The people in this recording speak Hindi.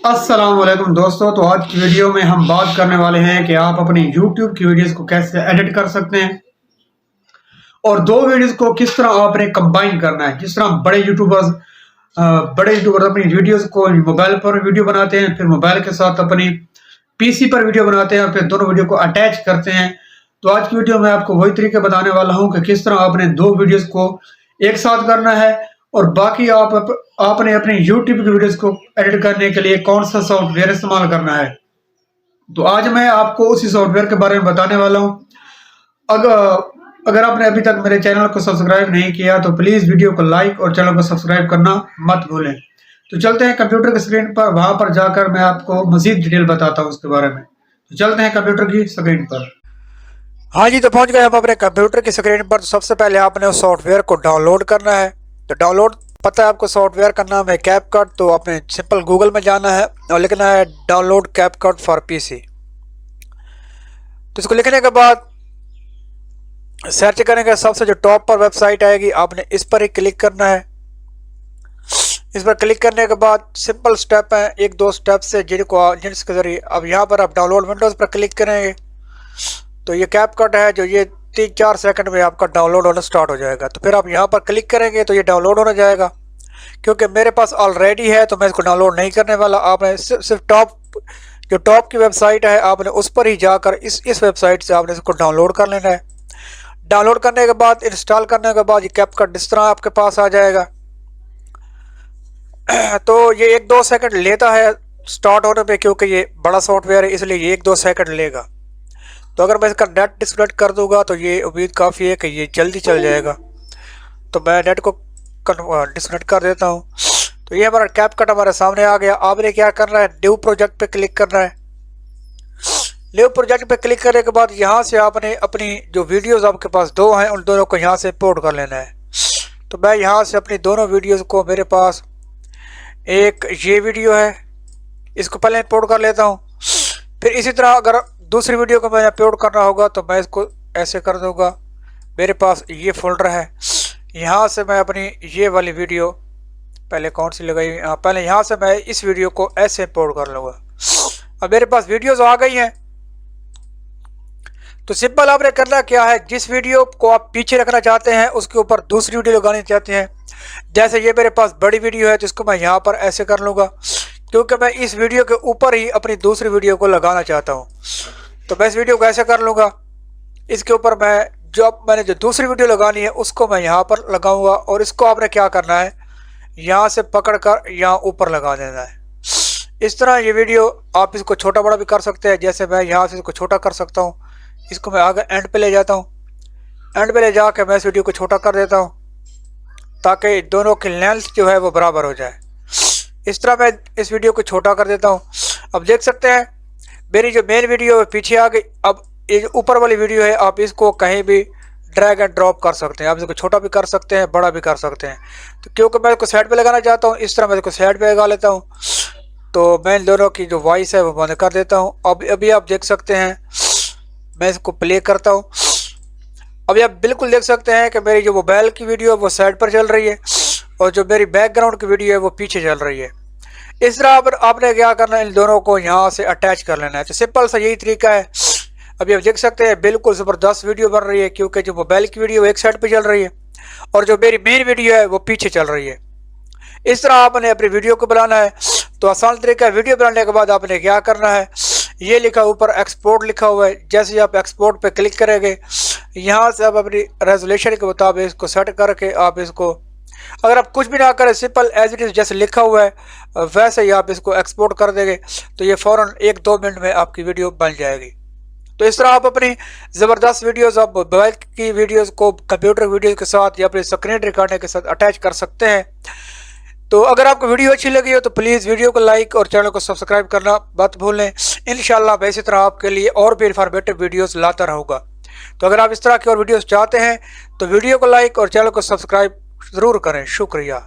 अस्सलाम वालेकुम दोस्तों। तो आज की वीडियो में हम बात करने वाले हैं कि आप अपनी YouTube की वीडियोस को कैसे एडिट कर सकते हैं और दो वीडियोस को किस तरह आपने कंबाइन करना है। जिस तरह बड़े यूट्यूबर्स अपनी वीडियोस को मोबाइल पर वीडियो बनाते हैं, फिर मोबाइल के साथ अपनी पीसी पर वीडियो बनाते हैं और फिर दोनों वीडियो को अटैच करते हैं। तो आज की वीडियो में आपको वही तरीके बताने वाला हूँ कि किस तरह आपने दो वीडियोस को एक साथ करना है और बाकी आपने अपने YouTube की वीडियोस को एडिट करने के लिए कौन सा सॉफ्टवेयर इस्तेमाल करना है। तो आज मैं आपको उसी सॉफ्टवेयर के बारे में बताने वाला हूँ। अगर आपने अभी तक मेरे चैनल को सब्सक्राइब नहीं किया तो प्लीज़ वीडियो को लाइक और चैनल को सब्सक्राइब करना मत भूलें। तो चलते हैं कंप्यूटर की स्क्रीन पर, वहां पर जाकर मैं आपको मजीद डिटेल बताता हूँ उसके बारे में। तो चलते हैं कंप्यूटर की स्क्रीन पर। हाँ जी, तो पहुंच गए हम अपने कंप्यूटर की स्क्रीन पर। तो सबसे पहले आपने उस सॉफ्टवेयर को डाउनलोड करना है। तो डाउनलोड पता है आपको, सॉफ्टवेयर का नाम है कैपकट। तो आपने सिंपल गूगल में जाना है और लिखना है डाउनलोड कैपकट फॉर पीसी। तो इसको लिखने के बाद सर्च करेंगे, सबसे जो टॉप पर वेबसाइट आएगी आपने इस पर ही क्लिक करना है। इस पर क्लिक करने के बाद सिंपल स्टेप है, एक दो स्टेप से जिसके जरिए अब यहाँ पर आप डाउनलोड विंडोज़ पर क्लिक करेंगे तो ये कैपकट है जो ये 3-4 सेकंड में आपका डाउनलोड होना स्टार्ट हो जाएगा। तो फिर आप यहाँ पर क्लिक करेंगे तो ये डाउनलोड होने जाएगा। क्योंकि मेरे पास ऑलरेडी है तो मैं इसको डाउनलोड नहीं करने वाला। आपने सिर्फ टॉप की वेबसाइट है आपने उस पर ही जाकर इस वेबसाइट से आपने इसको डाउनलोड कर लेना है। डाउनलोड करने के बाद इंस्टॉल करने के बाद ये कैपकट इस तरह आपके पास आ जाएगा। तो ये 1-2 सेकंड लेता है स्टार्ट होने पे, क्योंकि ये बड़ा सॉफ्टवेयर है इसलिए ये 1-2 सेकंड लेगा। तो अगर मैं इसका नेट डिस्कनेक्ट कर दूंगा तो ये उम्मीद काफ़ी है कि ये जल्दी चल जाएगा। तो मैं नेट को डिस्कनेक्ट कर देता हूँ। तो ये हमारा कैपकट हमारे सामने आ गया। आपने क्या करना है, न्यू प्रोजेक्ट पे क्लिक करना है। न्यू प्रोजेक्ट पे क्लिक करने के बाद यहाँ से आपने अपनी जो वीडियोज़ आपके पास दो हैं उन दोनों को यहाँ से इंपोर्ट कर लेना है। तो मैं यहाँ से अपनी दोनों वीडियोज़ को, मेरे पास एक ये वीडियो है, इसको पहले इंपोर्ट कर लेता हूँ। फिर इसी तरह अगर दूसरी वीडियो को मैंने अपलोड करना होगा तो मैं इसको ऐसे कर दूंगा। मेरे पास ये फोल्डर है, यहाँ से मैं अपनी ये वाली वीडियो पहले कौन सी लगाई, पहले यहाँ से मैं इस वीडियो को ऐसे इंपोर्ट कर लूँगा। अब मेरे पास वीडियोस आ गई हैं। तो सिंपल आपने करना क्या है, जिस वीडियो को आप पीछे रखना चाहते हैं उसके ऊपर दूसरी वीडियो लगानी चाहते हैं। जैसे ये मेरे पास बड़ी वीडियो है जिसको मैं यहाँ पर ऐसे कर लूँगा, क्योंकि मैं इस वीडियो के ऊपर ही अपनी दूसरी वीडियो को लगाना चाहता हूँ। तो मैं इस वीडियो को ऐसे कर लूँगा, इसके ऊपर मैंने जो दूसरी वीडियो लगानी है उसको मैं यहाँ पर लगाऊंगा और इसको आपने क्या करना है, यहाँ से पकड़ कर यहाँ ऊपर लगा देना है। इस तरह ये वीडियो आप इसको छोटा बड़ा भी कर सकते हैं। जैसे मैं यहाँ से इसको छोटा कर सकता हूँ, इसको मैं आगे एंड पे ले जाता हूँ। एंड पे ले जाकर मैं इस वीडियो को छोटा कर देता हूँ ताकि दोनों की लेंथ जो है वो बराबर हो जाए। इस तरह मैं इस वीडियो को छोटा कर देता हूँ। अब देख सकते हैं मेरी जो मेन वीडियो है पीछे आ गई। अब ये जो ऊपर वाली वीडियो है आप इसको कहीं भी ड्रैग एंड ड्रॉप कर सकते हैं। आप इसको छोटा भी कर सकते हैं, बड़ा भी कर सकते हैं। तो क्योंकि मैं इसको साइड पे लगाना चाहता हूँ, इस तरह मैं इसको साइड पे लगा लेता हूँ। तो मैं इन दोनों की जो वॉइस है वो बंद कर देता हूँ। अब अभी आप देख सकते हैं, मैं इसको प्ले करता हूँ। अभी आप बिल्कुल देख सकते हैं कि मेरी जो मोबाइल की वीडियो है वो साइड पर चल रही है और जो मेरी बैकग्राउंड की वीडियो है वो पीछे चल रही है। इस तरह पर आपने क्या करना है, इन दोनों को यहाँ से अटैच कर लेना है। तो सिंपल सा यही तरीका है। अभी आप देख सकते हैं बिल्कुल ज़बरदस्त वीडियो बन रही है, क्योंकि जो मोबाइल की वीडियो एक साइड पे चल रही है और जो मेरी मेन वीडियो है वो पीछे चल रही है। इस तरह आपने अपनी वीडियो को बनाना है। तो आसान तरीका है, वीडियो बनाने के बाद आपने क्या करना है, ये लिखा ऊपर एक्सपोर्ट लिखा हुआ है। जैसे ही आप एक्सपोर्ट पे क्लिक करेंगे, यहाँ से आप अपनी रेजोल्यूशन के मुताबिक इसको सेट करके आप इसको, अगर आप कुछ भी ना करें, सिंपल एज इट इज़ जैसे लिखा हुआ है वैसे ही आप इसको एक्सपोर्ट कर देंगे तो ये फ़ौरन 1-2 मिनट में आपकी वीडियो बन जाएगी। तो इस तरह आप अपनी ज़बरदस्त वीडियोस, आप मोबाइल की वीडियोस को कंप्यूटर वीडियोस के साथ या अपनी स्क्रीन रिकॉर्डिंग के साथ अटैच कर सकते हैं। तो अगर आपको वीडियो अच्छी लगी हो तो प्लीज़ वीडियो को लाइक और चैनल को सब्सक्राइब करना मत भूलें। इंशाल्लाह मैं इसी तरह आपके लिए और भी इन्फॉर्मेटिव वीडियोस लाता रहूँगा। तो अगर आप इस तरह की और वीडियोस चाहते हैं तो वीडियो को लाइक और चैनल को सब्सक्राइब ज़रूर करें। शुक्रिया।